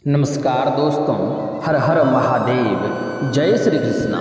नमस्कार दोस्तों, हर हर महादेव, जय श्री कृष्णा,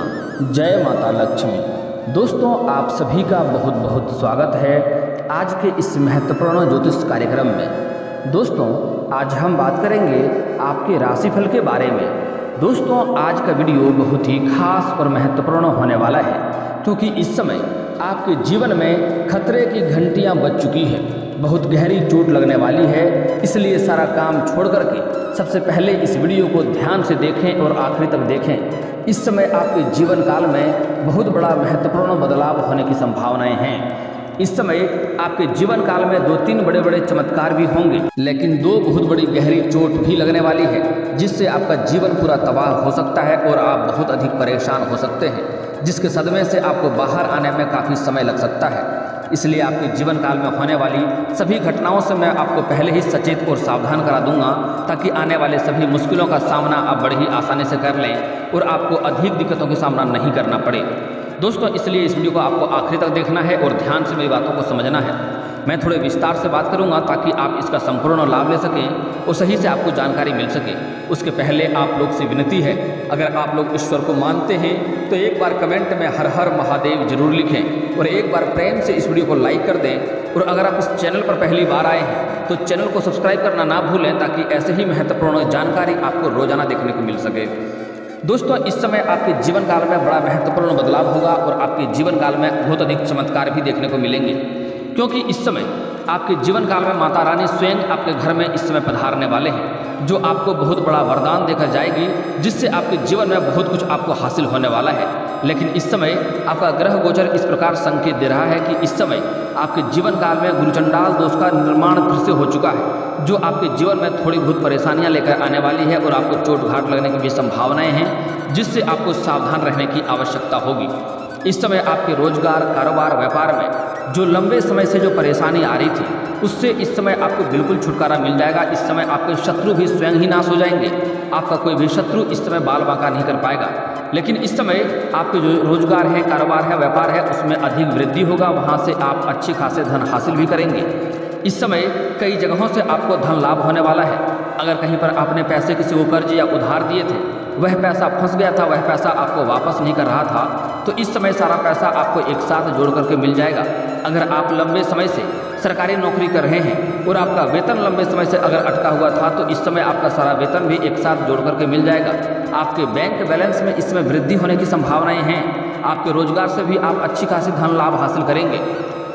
जय माता लक्ष्मी। दोस्तों, आप सभी का बहुत बहुत स्वागत है आज के इस महत्वपूर्ण ज्योतिष कार्यक्रम में। दोस्तों, आज हम बात करेंगे आपके राशिफल के बारे में। दोस्तों, आज का वीडियो बहुत ही खास और महत्वपूर्ण होने वाला है, क्योंकि इस समय आपके जीवन में खतरे की घंटियां बज चुकी है, बहुत गहरी चोट लगने वाली है। इसलिए सारा काम छोड़ करके सबसे पहले इस वीडियो को ध्यान से देखें और आखिरी तक देखें। इस समय आपके जीवन काल में बहुत बड़ा महत्वपूर्ण बदलाव होने की संभावनाएं हैं। इस समय आपके जीवन काल में 2-3 बड़े बड़े चमत्कार भी होंगे, लेकिन 2 बहुत बड़ी गहरी चोट भी लगने वाली है, जिससे आपका जीवन पूरा तबाह हो सकता है और आप बहुत अधिक परेशान हो सकते हैं, जिसके सदमे से आपको बाहर आने में काफ़ी समय लग सकता है। इसलिए आपके जीवन काल में होने वाली सभी घटनाओं से मैं आपको पहले ही सचेत और सावधान करा दूंगा, ताकि आने वाले सभी मुश्किलों का सामना आप बड़ी ही आसानी से कर लें और आपको अधिक दिक्कतों का सामना नहीं करना पड़े। दोस्तों, इसलिए इस वीडियो को आपको आखिरी तक देखना है और ध्यान से मेरी बातों को समझना है। मैं थोड़े विस्तार से बात करूंगा ताकि आप इसका संपूर्ण लाभ ले सकें और सही से आपको जानकारी मिल सके। उसके पहले आप लोग से विनती है, अगर आप लोग ईश्वर को मानते हैं तो एक बार कमेंट में हर हर महादेव जरूर लिखें और एक बार प्रेम से इस वीडियो को लाइक कर दें। और अगर आप इस चैनल पर पहली बार आए हैं तो चैनल को सब्सक्राइब करना ना भूलें, ताकि ऐसे ही महत्वपूर्ण जानकारी आपको रोजाना देखने को मिल सके। दोस्तों, इस समय आपके जीवन काल में बड़ा महत्वपूर्ण बदलाव होगा और आपके जीवन काल में बहुत अधिक चमत्कार भी देखने को मिलेंगे, क्योंकि इस समय आपके जीवन काल में माता रानी स्वयं आपके घर में इस समय पधारने वाले हैं, जो आपको बहुत बड़ा वरदान देकर जाएगी, जिससे आपके जीवन में बहुत कुछ आपको हासिल होने वाला है। लेकिन इस समय आपका ग्रह गोचर इस प्रकार संकेत दे रहा है कि इस समय आपके जीवन काल में गुरुचंडाल दोष का निर्माण फिर से हो चुका है, जो आपके जीवन में थोड़ी बहुत परेशानियां लेकर आने वाली है और आपको चोट घाट लगने की भी संभावनाएं हैं, जिससे आपको सावधान रहने की आवश्यकता होगी। इस समय आपके रोजगार, कारोबार, व्यापार में जो लंबे समय से जो परेशानी आ रही थी, उससे इस समय आपको बिल्कुल छुटकारा मिल जाएगा। इस समय आपके शत्रु भी स्वयं ही नाश हो जाएंगे, आपका कोई भी शत्रु इस समय बाल बांका नहीं कर पाएगा। लेकिन इस समय आपके जो रोजगार है, कारोबार है, व्यापार है, उसमें अधिक वृद्धि होगा, वहाँ से आप अच्छे खासे धन हासिल भी करेंगे। इस समय कई जगहों से आपको धन लाभ होने वाला है। अगर कहीं पर आपने पैसे किसी को कर्ज या उधार दिए थे, वह पैसा फंस गया था, वह पैसा आपको वापस नहीं कर रहा था, तो इस समय सारा पैसा आपको एक साथ जोड़ करके मिल जाएगा। अगर आप लंबे समय से सरकारी नौकरी कर रहे हैं और आपका वेतन लंबे समय से अगर अटका हुआ था, तो इस समय आपका सारा वेतन भी एक साथ जोड़ करके मिल जाएगा। आपके बैंक बैलेंस में इस समय वृद्धि होने की संभावनाएं हैं। आपके रोजगार से भी आप अच्छी खासी धन लाभ हासिल करेंगे।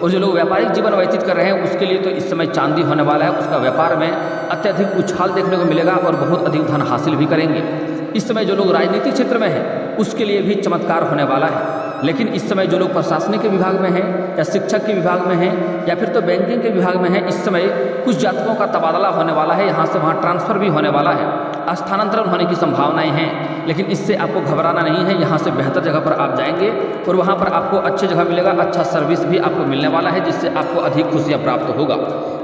और जो लोग व्यापारिक जीवन व्यतीत कर रहे हैं, उसके लिए तो इस समय चांदी होने वाला है, उसका व्यापार में अत्यधिक उछाल देखने को मिलेगा और बहुत अधिक धन हासिल भी करेंगे। इस समय जो लोग राजनीतिक क्षेत्र में हैं, उसके लिए भी चमत्कार होने वाला है। लेकिन इस समय जो लोग प्रशासनिक के विभाग में हैं या शिक्षक के विभाग में हैं या फिर तो बैंकिंग के विभाग में हैं, इस समय कुछ जातकों का तबादला होने वाला है, यहाँ से वहाँ ट्रांसफर भी होने वाला है, स्थानांतरण होने की संभावनाएं हैं। लेकिन इससे आपको घबराना नहीं है, यहाँ से बेहतर जगह पर आप जाएंगे और वहाँ पर आपको अच्छी जगह मिलेगा, अच्छा सर्विस भी आपको मिलने वाला है, जिससे आपको अधिक खुशियाँ प्राप्त होगा।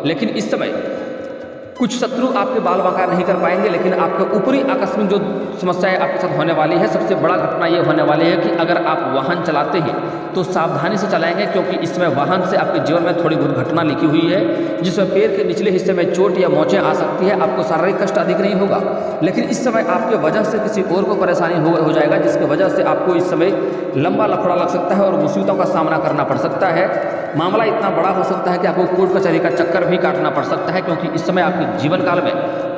लेकिन इस समय कुछ शत्रु आपके बाल बांका नहीं कर पाएंगे, लेकिन आपके ऊपरी आकस्मिक जो समस्याएं आपके साथ होने वाली है, सबसे बड़ा घटना ये होने वाली है कि अगर आप वाहन चलाते हैं तो सावधानी से चलाएंगे, क्योंकि इसमें वाहन से आपके जीवन में थोड़ी बहुत घटना लिखी हुई है, जिसमें पैर के निचले हिस्से में चोट या मोचें आ सकती है। आपको शारीरिक कष्ट अधिक नहीं होगा, लेकिन इस समय आपके वजह से किसी और को परेशानी हो जाएगा, जिसकी वजह से आपको इस समय लंबा लफड़ा लग सकता है और मुसीबतों का सामना करना पड़ सकता है। मामला इतना बड़ा हो सकता है कि आपको कोर्ट कचहरी का चक्कर भी काटना पड़ सकता है, क्योंकि इस समय आपके जीवन काल में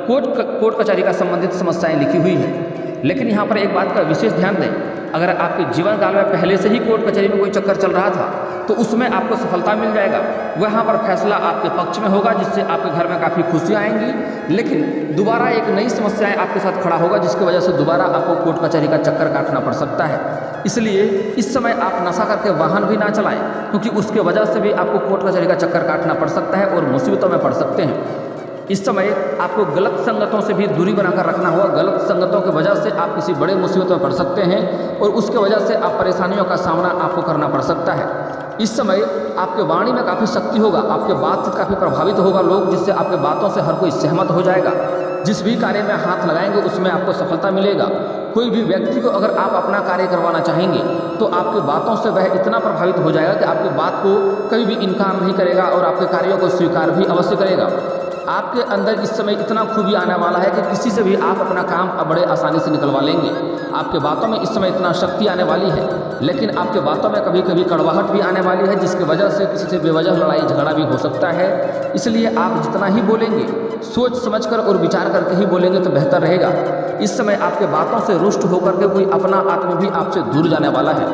कोर्ट कचहरी का संबंधित समस्याएं लिखी हुई है। लेकिन यहाँ पर एक बात का विशेष ध्यान दें, अगर आपके जीवन काल में पहले से ही कोर्ट कचहरी में कोई चक्कर चल रहा था, तो उसमें आपको सफलता मिल जाएगा, वहाँ पर फैसला आपके पक्ष में होगा, जिससे आपके घर में काफ़ी खुशियाँ आएंगी। लेकिन दोबारा एक नई समस्याएं आपके साथ खड़ा होगा, जिसकी वजह से दोबारा आपको कोर्ट कचहरी का चक्कर काटना पड़ सकता है। इसलिए इस समय आप नशा करके वाहन भी ना चलाएं, क्योंकि उसके वजह से भी आपको कोर्ट कचहरी का चक्कर काटना पड़ सकता है और मुसीबतों में पड़ सकते हैं। इस समय आपको गलत संगतों से भी दूरी बनाकर रखना होगा। गलत संगतों की वजह से आप किसी बड़े मुसीबतों में पड़ सकते हैं और उसके वजह से आप परेशानियों का सामना आपको करना पड़ सकता है। इस समय आपके वाणी में काफ़ी शक्ति होगा, आपके बात से काफ़ी प्रभावित होगा लोग, जिससे आपके बातों से हर कोई सहमत हो जाएगा। जिस भी कार्य में हाथ लगाएंगे उसमें आपको सफलता मिलेगा। कोई भी व्यक्ति को अगर आप अपना कार्य करवाना चाहेंगे तो आपकी बातों से वह इतना प्रभावित हो जाएगा कि आपकी बात को कभी भी इनकार नहीं करेगा और आपके कार्यों को स्वीकार भी अवश्य करेगा। आपके अंदर इस समय इतना खूबी आने वाला है कि किसी से भी आप अपना काम बड़े आसानी से निकलवा लेंगे। आपके बातों में इस समय इतना शक्ति आने वाली है, लेकिन आपके बातों में कभी कभी कड़वाहट भी आने वाली है, जिसकी वजह से किसी से बेवजह लड़ाई झगड़ा भी हो सकता है। इसलिए आप जितना ही बोलेंगे सोच समझकर और विचार करके ही बोलेंगे तो बेहतर रहेगा। इस समय आपके बातों से रुष्ट होकर के कोई अपना आदमी भी आपसे दूर जाने वाला है,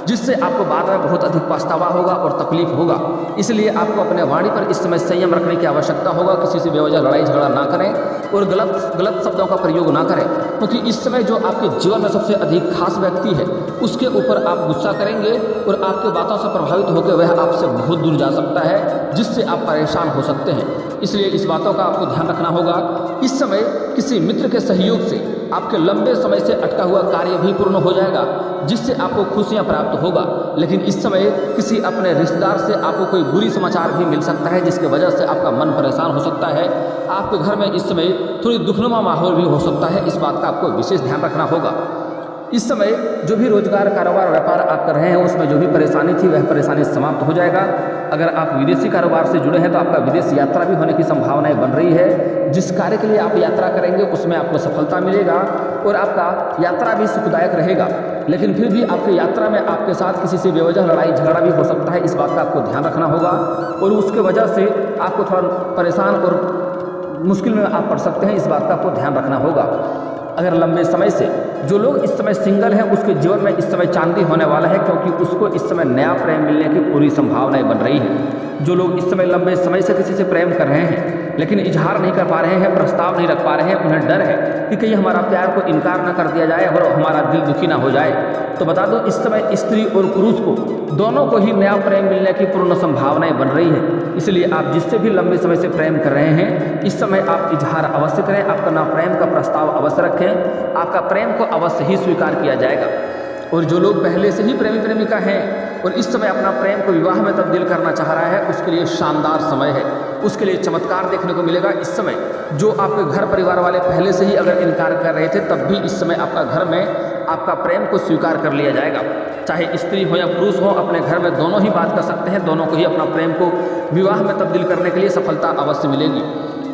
जिससे आपको बाद में बहुत अधिक पछतावा होगा और तकलीफ होगा। इसलिए आपको अपने वाणी पर इस समय संयम रखने की आवश्यकता होगा। किसी से बेवजह लड़ाई झगड़ा ना करें और गलत शब्दों का प्रयोग ना करें, क्योंकि इस समय जो आपके जीवन में सबसे अधिक खास व्यक्ति है उसके ऊपर आप गुस्सा करेंगे और आपके बातों से प्रभावित होकर वह आपसे बहुत दूर जा सकता है, जिससे आप परेशान हो सकते हैं। इसलिए इस बातों का आपको ध्यान रखना होगा। इस समय किसी मित्र के सहयोग से आपके लंबे समय से अटका हुआ कार्य भी पूर्ण हो जाएगा, जिससे आपको खुशियां प्राप्त होगा। लेकिन इस समय किसी अपने रिश्तेदार से आपको कोई बुरी समाचार भी मिल सकता है, जिसके वजह से आपका मन परेशान हो सकता है। आपके घर में इस समय थोड़ी दुखनुमा माहौल भी हो सकता है। इस बात का आपको विशेष ध्यान रखना होगा। इस समय जो भी रोजगार, कारोबार, व्यापार आप कर रहे हैं उसमें जो भी परेशानी थी वह परेशानी समाप्त हो जाएगा। अगर आप विदेशी कारोबार से जुड़े हैं तो आपका विदेश यात्रा भी होने की संभावनाएं बन रही है। जिस कार्य के लिए आप यात्रा करेंगे उसमें आपको सफलता मिलेगा और आपका यात्रा भी सुखदायक रहेगा। लेकिन फिर भी आपकी यात्रा में आपके साथ किसी से बेवजह लड़ाई झगड़ा भी हो सकता है। इस बात का आपको ध्यान रखना होगा और उसके वजह से आपको थोड़ा परेशान और मुश्किल में आप पड़ सकते हैं। इस बात का आपको ध्यान रखना होगा। अगर लंबे समय से जो लोग इस समय सिंगल हैं उसके जीवन में इस समय चांदी होने वाला है, क्योंकि उसको इस समय नया प्रेम मिलने की पूरी संभावनाएं बन रही हैं। जो लोग इस समय लंबे समय से किसी से प्रेम कर रहे हैं लेकिन इजहार नहीं कर पा रहे हैं, प्रस्ताव नहीं रख पा रहे हैं, उन्हें डर है कि कहीं हमारा प्यार को इनकार न कर दिया जाए और हमारा दिल दुखी ना हो जाए, तो बता दो इस समय स्त्री और पुरुष को दोनों को ही नया प्रेम मिलने की पूर्ण संभावनाएं बन रही है। इसलिए आप जिससे भी लंबे समय से प्रेम कर रहे हैं इस समय आप इजहार अवश्य करें। आपका ना प्रेम का प्रस्ताव अवश्य रखें, आपका प्रेम को अवश्य ही स्वीकार किया जाएगा। और जो लोग पहले से ही प्रेमी प्रेमिका हैं और इस समय अपना प्रेम को विवाह में तब्दील करना चाह रहा है उसके लिए शानदार समय है, उसके लिए चमत्कार देखने को मिलेगा। इस समय जो आपके घर परिवार वाले पहले से ही अगर इनकार कर रहे थे तब भी इस समय आपका घर में आपका प्रेम को स्वीकार कर लिया जाएगा। चाहे स्त्री हो या पुरुष हो, अपने घर में दोनों ही बात कर सकते हैं, दोनों को ही अपना प्रेम को विवाह में तब्दील करने के लिए सफलता अवश्य मिलेगी।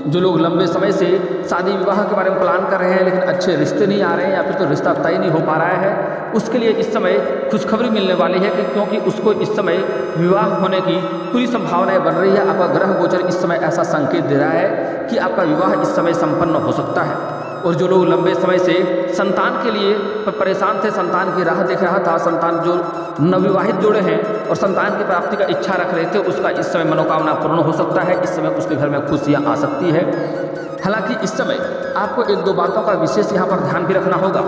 जो लोग लंबे समय से शादी विवाह के बारे में प्लान कर रहे हैं लेकिन अच्छे रिश्ते नहीं आ रहे हैं या फिर तो रिश्ता तय नहीं हो पा रहा है, उसके लिए इस समय खुशखबरी मिलने वाली है कि क्योंकि उसको इस समय विवाह होने की पूरी संभावनाएं बन रही है। आपका ग्रह गोचर इस समय ऐसा संकेत दे रहा है कि आपका विवाह इस समय संपन्न हो सकता है। और जो लोग लंबे समय से संतान के लिए परेशान थे, संतान की राह देख रहा था, संतान जो नवविवाहित जोड़े हैं और संतान की प्राप्ति का इच्छा रख रहे थे उसका इस समय मनोकामना पूर्ण हो सकता है। इस समय उसके घर में खुशियाँ आ सकती है। हालांकि इस समय आपको एक दो बातों का विशेष यहाँ पर ध्यान भी रखना होगा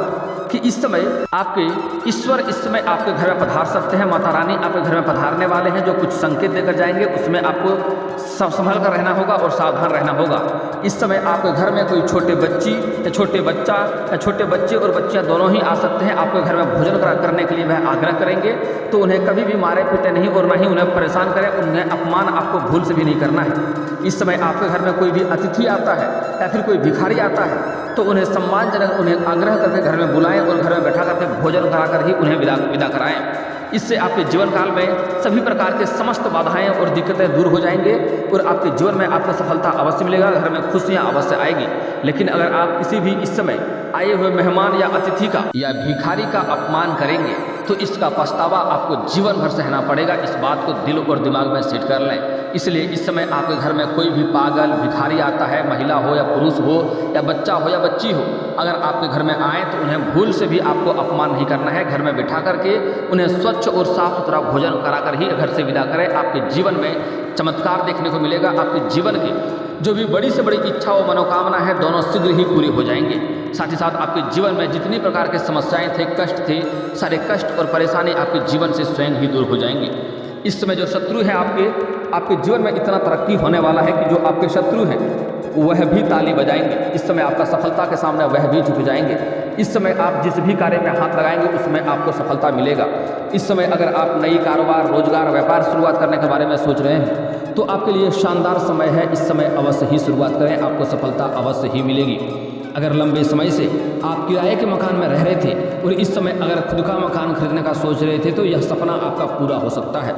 कि इस समय आपके ईश्वर इस समय आपके घर में पधार सकते हैं। माता रानी आपके घर में पधारने वाले हैं जो कुछ संकेत देकर जाएंगे, उसमें आपको संभल कर रहना होगा और सावधान रहना होगा। इस समय आपके घर में कोई छोटे बच्ची या छोटे बच्चा या छोटे बच्चे और बच्चियां दोनों ही आ सकते हैं। आपके घर में भोजन करने के लिए वह आग्रह करेंगे तो उन्हें कभी भी मारे पीटे नहीं और न ही उन्हें परेशान करें, उन्हें अपमान आपको भूल से भी नहीं करना है। इस समय आपके घर में कोई भी अतिथि आता है या फिर कोई भिखारी आता है तो उन्हें सम्मानजनक उन्हें आग्रह करके घर में बुलाएं और घर में बैठा करके भोजन कराकर ही उन्हें विदा कराएं। इससे आपके जीवन काल में सभी प्रकार के समस्त बाधाएं और दिक्कतें दूर हो जाएंगे और आपके जीवन में आपको सफलता अवश्य मिलेगा, घर में खुशियां अवश्य आएगी। लेकिन अगर आप किसी भी इस समय आए हुए मेहमान या अतिथि का या भिखारी का अपमान करेंगे तो इसका पछतावा आपको जीवन भर सहना पड़ेगा। इस बात को दिल और दिमाग में सेट कर लें। इसलिए इस समय आपके घर में कोई भी पागल भिखारी आता है, महिला हो या पुरुष हो या बच्चा हो या बच्ची हो, अगर आपके घर में आए तो उन्हें भूल से भी आपको अपमान नहीं करना है। घर में बिठा करके उन्हें स्वच्छ और साफ सुथरा भोजन कराकर ही घर से विदा करें। आपके जीवन में चमत्कार देखने को मिलेगा। आपके जीवन की जो भी बड़ी से बड़ी इच्छा और मनोकामना है दोनों शीघ्र ही पूरी हो जाएंगे। साथ ही साथ आपके जीवन में जितनी प्रकार के समस्याएं थे, कष्ट थे, सारे कष्ट और परेशानी आपके जीवन से स्वयं ही दूर हो जाएंगे। इस समय जो शत्रु है आपके जीवन में इतना तरक्की होने वाला है कि जो आपके शत्रु हैं वह भी ताली बजाएंगे। इस समय आपका सफलता के सामने वह भी झुक जाएंगे। इस समय आप जिस भी कार्य में हाथ लगाएंगे उसमें आपको सफलता मिलेगा। इस समय अगर आप नई कारोबार, रोजगार, व्यापार शुरुआत करने के बारे में सोच रहे हैं तो आपके लिए शानदार समय है। इस समय अवश्य ही शुरुआत करें, आपको सफलता अवश्य ही मिलेगी। अगर लंबे समय से आप किराए के मकान में रह रहे थे और इस समय अगर खुद का मकान खरीदने का सोच रहे थे तो यह सपना आपका पूरा हो सकता है।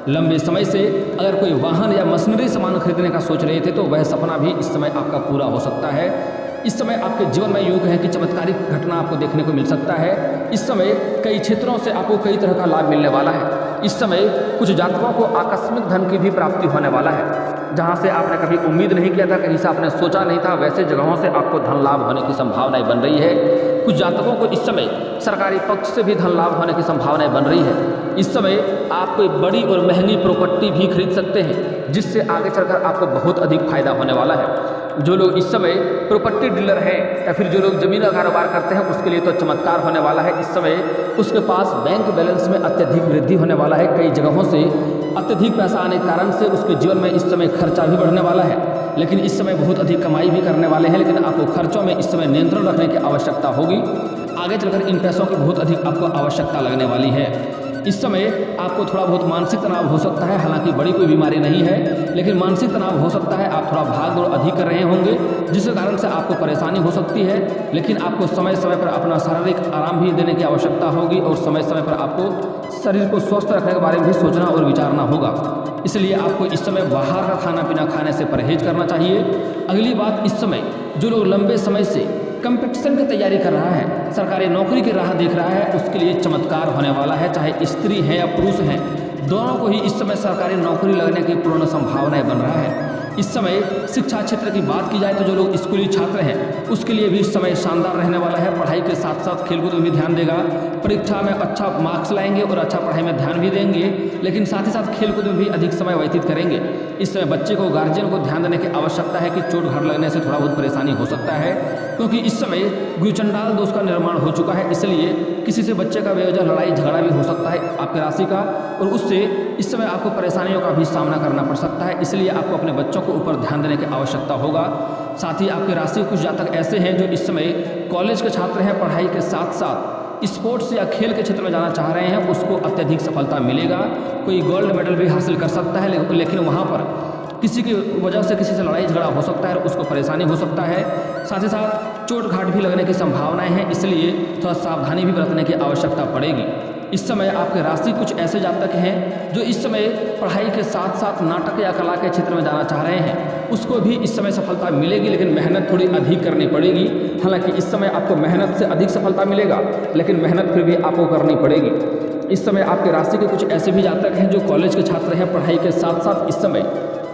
लंबे समय से अगर कोई वाहन या मशीनरी सामान खरीदने का सोच रहे थे तो वह सपना भी इस समय आपका पूरा हो सकता है। इस समय आपके जीवन में योग है कि चमत्कारिक घटना आपको देखने को मिल सकता है। इस समय कई क्षेत्रों से आपको कई तरह का लाभ मिलने वाला है। इस समय कुछ जातकों को आकस्मिक धन की भी प्राप्ति होने वाला है। जहां से आपने कभी उम्मीद नहीं किया था, कहीं से आपने सोचा नहीं था, वैसे जगहों से आपको धन लाभ होने की संभावनाएं बन रही है। कुछ जातकों को इस समय सरकारी पक्ष से भी धन लाभ होने की संभावनाएं बन रही है। इस समय आप कोई बड़ी और महंगी प्रॉपर्टी भी खरीद सकते हैं, जिससे आगे चलकर आपको बहुत अधिक फायदा होने वाला है। जो लोग इस समय प्रॉपर्टी डीलर हैं या फिर जो लोग जमीन का कारोबार करते हैं, उसके लिए तो चमत्कार होने वाला है। इस समय उसके पास बैंक बैलेंस में अत्यधिक वृद्धि होने वाला है। कई जगहों से अत्यधिक पैसा आने के कारण से उसके जीवन में इस समय खर्चा भी बढ़ने वाला है, लेकिन इस समय बहुत अधिक कमाई भी करने वाले हैं। लेकिन आपको खर्चों में इस समय नियंत्रण रखने की आवश्यकता होगी। आगे चलकर इन पैसों की बहुत अधिक आपको आवश्यकता लगने वाली है। इस समय आपको थोड़ा बहुत मानसिक तनाव हो सकता है, हालांकि बड़ी कोई बीमारी नहीं है, लेकिन मानसिक तनाव हो सकता है। आप थोड़ा भाग दौड़ अधिक कर रहे होंगे, जिसके कारण से आपको परेशानी हो सकती है। लेकिन आपको समय समय पर अपना शारीरिक आराम भी देने की आवश्यकता होगी और समय समय पर आपको शरीर को स्वस्थ रखने के बारे में भी सोचना और विचारना होगा। इसलिए आपको इस समय बाहर का खाना पीना खाने से परहेज करना चाहिए। अगली बात, इस समय जो लोग लंबे समय से कंपटीशन की तैयारी कर रहा है, सरकारी नौकरी की राह देख रहा है, उसके लिए चमत्कार होने वाला है। चाहे स्त्री है या पुरुष हैं, दोनों को ही इस समय सरकारी नौकरी लगने की पूर्ण संभावनाएं बन रहा है। इस समय शिक्षा क्षेत्र की बात की जाए तो जो लोग स्कूली छात्र हैं, उसके लिए भी इस समय शानदार रहने वाला है। पढ़ाई के साथ साथ खेलकूद में भी ध्यान देगा, परीक्षा में अच्छा मार्क्स लाएंगे और अच्छा पढ़ाई में ध्यान भी देंगे, लेकिन साथ ही साथ खेलकूद में भी अधिक समय व्यतीत करेंगे। इस समय बच्चे को, गार्जियन को ध्यान देने की आवश्यकता है कि चोट घाट लगने से थोड़ा बहुत परेशानी हो सकता है, क्योंकि इस समय गुरुचंडाल दोष का निर्माण हो चुका है। इसलिए किसी से बच्चे का बेवजह लड़ाई झगड़ा भी हो सकता है आपके राशि का, और उससे इस समय आपको परेशानियों का भी सामना करना पड़ सकता है। इसलिए आपको अपने बच्चों को ऊपर ध्यान देने की आवश्यकता होगा। साथ ही आपके राशि कुछ जातक ऐसे हैं जो इस समय कॉलेज के छात्र हैं, पढ़ाई के साथ साथ स्पोर्ट्स या खेल के क्षेत्र में जाना चाह रहे हैं, उसको अत्यधिक सफलता मिलेगा। कोई गोल्ड मेडल भी हासिल कर सकता है, लेकिन वहाँ पर किसी की वजह से किसी से लड़ाई झगड़ा हो सकता है और उसको परेशानी हो सकता है। साथ ही साथ चोट घाट भी लगने की संभावनाएं हैं, इसलिए थोड़ा सावधानी भी बरतने की आवश्यकता पड़ेगी। इस समय आपके राशि कुछ ऐसे जातक हैं जो इस समय पढ़ाई के साथ साथ नाटक या कला के क्षेत्र में जाना चाह रहे हैं, उसको भी इस समय सफलता मिलेगी, लेकिन मेहनत थोड़ी अधिक करनी पड़ेगी। हालांकि इस समय आपको मेहनत से अधिक सफलता मिलेगा, लेकिन मेहनत फिर भी आपको करनी पड़ेगी। इस समय आपके राशि के कुछ ऐसे भी जातक हैं जो कॉलेज के छात्र हैं, पढ़ाई के साथ साथ इस समय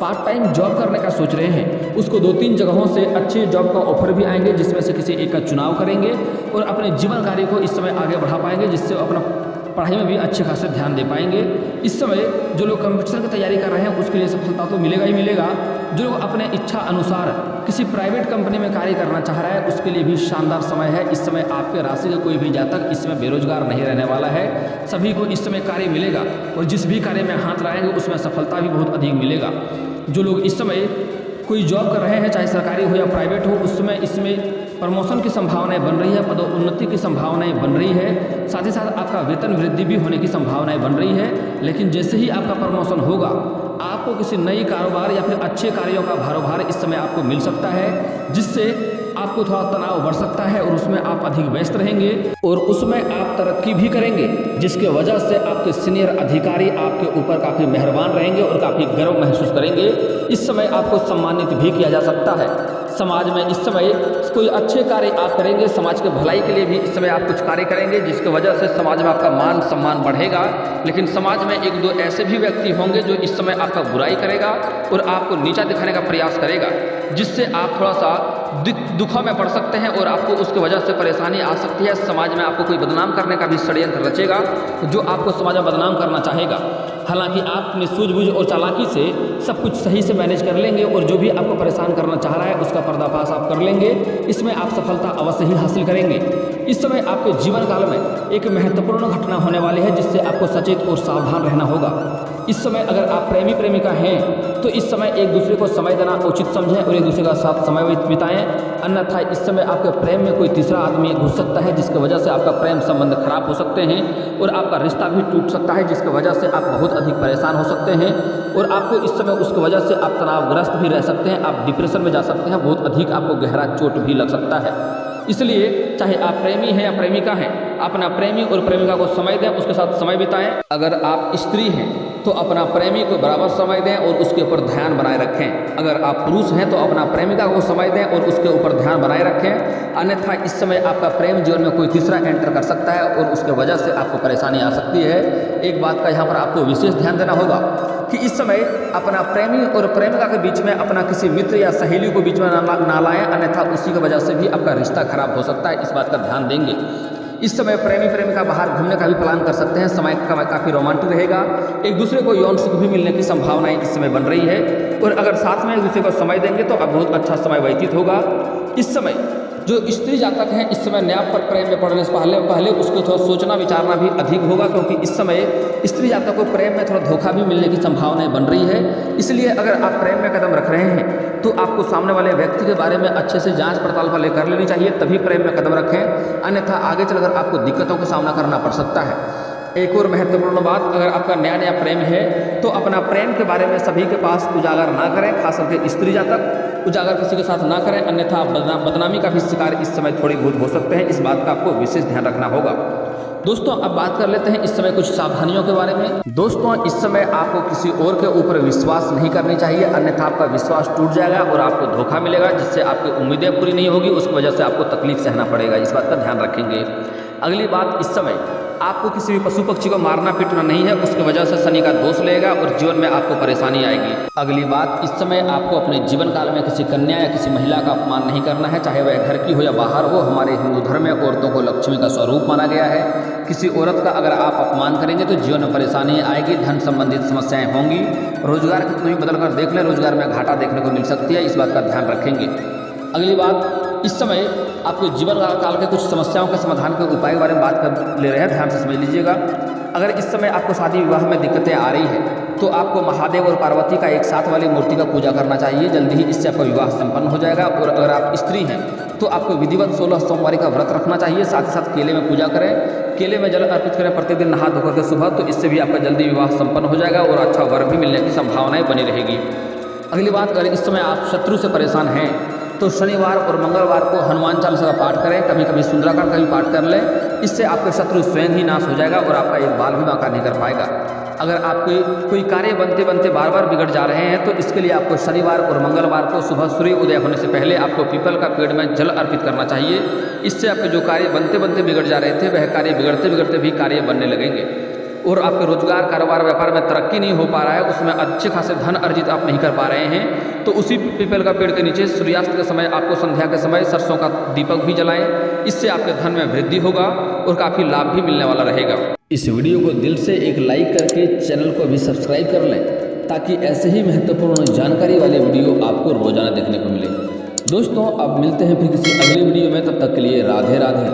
पार्ट टाइम जॉब करने का सोच रहे हैं। उसको 2-3 जगहों से अच्छे जॉब का ऑफर भी आएंगे, जिसमें से किसी एक का चुनाव करेंगे और अपने जीवन कार्य को इस समय आगे बढ़ा पाएंगे, जिससे अपना पढ़ाई में भी अच्छे खासे ध्यान दे पाएंगे। इस समय जो लोग कंपटीशन की तैयारी कर रहे हैं, उसके लिए सफलता तो मिलेगा ही मिलेगा। जो लोग अपने इच्छा अनुसार किसी प्राइवेट कंपनी में कार्य करना चाह रहा है, उसके लिए भी शानदार समय है। इस समय आपके राशि का कोई भी जातक इस समय बेरोजगार नहीं रहने वाला है, सभी को इस समय कार्य मिलेगा और जिस भी कार्य में हाथ लगाएंगे उसमें सफलता भी बहुत अधिक मिलेगा। जो लोग इस समय कोई जॉब कर रहे हैं, चाहे सरकारी हो या प्राइवेट हो, उसमें इसमें प्रमोशन की संभावनाएं बन रही है, पदोन्नति की संभावनाएं बन रही है। साथ ही साथ आपका वेतन वृद्धि भी होने की संभावनाएं बन रही है। लेकिन जैसे ही आपका प्रमोशन होगा, आपको किसी नई कारोबार या फिर अच्छे कार्यों का भारोभार इस समय आपको मिल सकता है, जिससे आपको थोड़ा तनाव बढ़ सकता है और उसमें आप अधिक व्यस्त रहेंगे और उसमें आप तरक्की भी करेंगे, जिसके वजह से आपके सीनियर अधिकारी आपके ऊपर काफ़ी मेहरबान रहेंगे और काफ़ी गर्व महसूस करेंगे। इस समय आपको सम्मानित भी किया जा सकता है। समाज में इस समय कोई अच्छे कार्य आप करेंगे, समाज के भलाई के लिए भी इस समय आप कुछ कार्य करेंगे, जिसकी वजह से समाज में आपका मान सम्मान बढ़ेगा। लेकिन समाज में 1-2 ऐसे भी व्यक्ति होंगे जो इस समय आपका बुराई करेगा और आपको नीचा दिखाने का प्रयास करेगा, जिससे आप थोड़ा सा दुखों में पड़ सकते हैं और आपको उसकी वजह से परेशानी आ सकती है। समाज में आपको कोई बदनाम करने का भी षड्यंत्र रचेगा, जो आपको समाज में बदनाम करना चाहेगा। हालांकि आप अपनी सूझबूझ और चालाकी से सब कुछ सही से मैनेज कर लेंगे और जो भी आपको परेशान करना चाह रहा है उसका पर्दाफाश आप कर लेंगे। इसमें आप सफलता अवश्य ही हासिल करेंगे। इस समय आपके जीवन काल में एक महत्वपूर्ण घटना होने वाली है, जिससे आपको सचेत और सावधान रहना होगा। इस समय अगर आप प्रेमी प्रेमिका हैं तो इस समय एक दूसरे को समय देना उचित समझें और एक दूसरे का साथ समय बिताएं। अन्यथा इस समय आपके प्रेम में कोई तीसरा आदमी घुस सकता है, जिसकी वजह से आपका प्रेम संबंध खराब हो सकते हैं और आपका रिश्ता भी टूट सकता है, जिसकी वजह से आप बहुत अधिक परेशान हो सकते हैं और आपको इस समय उसकी वजह से आप तनावग्रस्त भी रह सकते हैं, आप डिप्रेशन में जा सकते हैं, बहुत अधिक आपको गहरा चोट भी लग सकता है। इसलिए चाहे आप प्रेमी हैं या प्रेमिका हैं, अपना प्रेमी और प्रेमिका को समय दें, उसके साथ समय बिताएं। अगर आप स्त्री हैं तो अपना प्रेमी को बराबर समय दें और उसके ऊपर ध्यान बनाए रखें। अगर आप पुरुष हैं तो अपना प्रेमिका को समय दें और उसके ऊपर ध्यान बनाए रखें, अन्यथा इस समय आपका प्रेम जीवन में कोई तीसरा एंटर कर सकता है और उसके वजह से आपको परेशानी आ सकती है। एक बात का यहाँ पर आपको विशेष ध्यान देना होगा कि इस समय अपना प्रेमी और प्रेमिका के बीच में अपना किसी मित्र या सहेली को बीच में ना लाएं, अन्यथा उसी की वजह से भी आपका रिश्ता खराब हो सकता है। इस बात का ध्यान देंगे। इस समय प्रेमी प्रेमिका बाहर घूमने का भी प्लान कर सकते हैं। समय काफ़ी रोमांटिक रहेगा। एक दूसरे को यौन सुख भी मिलने की संभावनाएं इस समय बन रही है और अगर साथ में एक दूसरे को समय देंगे तो अब बहुत अच्छा समय व्यतीत होगा। इस समय जो स्त्री जातक हैं इस समय नया प्रेम में पड़ने से पहले उसको थोड़ा सोचना विचारना भी अधिक होगा, क्योंकि इस समय स्त्री जातक को प्रेम में थोड़ा धोखा भी मिलने की संभावनाएं बन रही है। इसलिए अगर आप प्रेम में कदम रख रहे हैं तो आपको सामने वाले व्यक्ति के बारे में अच्छे से जांच पड़ताल पहले कर लेनी चाहिए, तभी प्रेम में कदम रखें, अन्यथा आगे चलकर आपको दिक्कतों का सामना करना पड़ सकता है। एक और महत्वपूर्ण बात, अगर आपका नया प्रेम है तो अपना प्रेम के बारे में सभी के पास उजागर ना करें, खास करके स्त्री जातक उजागर किसी के साथ ना करें, अन्यथा आप बदनामी का भी शिकार इस समय थोड़ी बहुत हो सकते हैं। इस बात का आपको विशेष ध्यान रखना होगा। दोस्तों अब बात कर लेते हैं इस समय कुछ सावधानियों के बारे में। दोस्तों इस समय आपको किसी और के ऊपर विश्वास नहीं करनी चाहिए, अन्यथा आपका विश्वास टूट जाएगा और आपको धोखा मिलेगा, जिससे आपकी उम्मीदें पूरी नहीं होगी, उसकी वजह से आपको तकलीफ सहना पड़ेगा। इस बात का ध्यान रखेंगे। अगली बात, इस समय आपको किसी भी पशु पक्षी को मारना पीटना नहीं है, उसकी वजह से शनि का दोष लगेगा और जीवन में आपको परेशानी आएगी। अगली बात, इस समय आपको अपने जीवन काल में किसी कन्या या किसी महिला का अपमान नहीं करना है, चाहे वह घर की हो या बाहर हो। हमारे हिंदू धर्म में औरतों को लक्ष्मी का स्वरूप माना गया है। किसी औरत का अगर आप अपमान करेंगे तो जीवन में परेशानी आएगी, धन संबंधित समस्याएं होंगी। रोजगार की तुम्हें बदल कर देख लें, रोजगार में घाटा देखने को मिल सकती है, इस बात का ध्यान रखेंगे। अगली बात, इस समय आपके जीवन काल के कुछ समस्याओं के समाधान के उपाय के बारे में बात कर ले रहे हैं, ध्यान से समझ लीजिएगा। अगर इस समय आपको शादी विवाह में दिक्कतें आ रही है तो आपको महादेव और पार्वती का एक साथ वाली मूर्ति का पूजा करना चाहिए, जल्दी ही इससे आपका विवाह संपन्न हो जाएगा। और अगर आप स्त्री हैं तो आपको विधिवत 16 सोमवारी का व्रत रखना चाहिए, साथ ही साथ केले में पूजा करें, केले में जल अर्पित करें प्रतिदिन नहा धोकर के सुबह, तो इससे भी आपका जल्दी विवाह संपन्न हो जाएगा और अच्छा वर भी मिलने की संभावनाएं बनी रहेगी। अगली बात, अगर इस समय आप शत्रु से परेशान हैं तो शनिवार और मंगलवार को हनुमान चालीसा का पाठ करें, कभी कभी सुंदराकांड का भी पाठ कर लें, इससे आपके शत्रु स्वयं ही नाश हो जाएगा और आपका एक बाल भी बांका नहीं कर पाएगा। अगर आपके कोई कार्य बनते बनते बार बार बिगड़ जा रहे हैं तो इसके लिए आपको शनिवार और मंगलवार को सुबह सूर्य उदय होने से पहले आपको पीपल का पेड़ में जल अर्पित करना चाहिए। इससे आपके जो कार्य बनते बनते बिगड़ जा रहे थे वह कार्य बिगड़ते बिगड़ते भी कार्य बनने लगेंगे और आपके रोजगार कारोबार व्यापार में तरक्की नहीं हो पा रहा है, उसमें अच्छे खासे धन अर्जित आप नहीं कर पा रहे हैं, तो उसी पीपल का पेड़ के नीचे सूर्यास्त के समय आपको संध्या के समय सरसों का दीपक भी जलाएं, इससे आपके धन में वृद्धि होगा और काफ़ी लाभ भी मिलने वाला रहेगा। इस वीडियो को दिल से एक लाइक करके चैनल को भी सब्सक्राइब कर लें, ताकि ऐसे ही महत्वपूर्ण जानकारी वाले वीडियो आपको रोजाना देखने को मिले। दोस्तों अब मिलते हैं फिर किसी अगले वीडियो में, तब तक के लिए राधे राधे।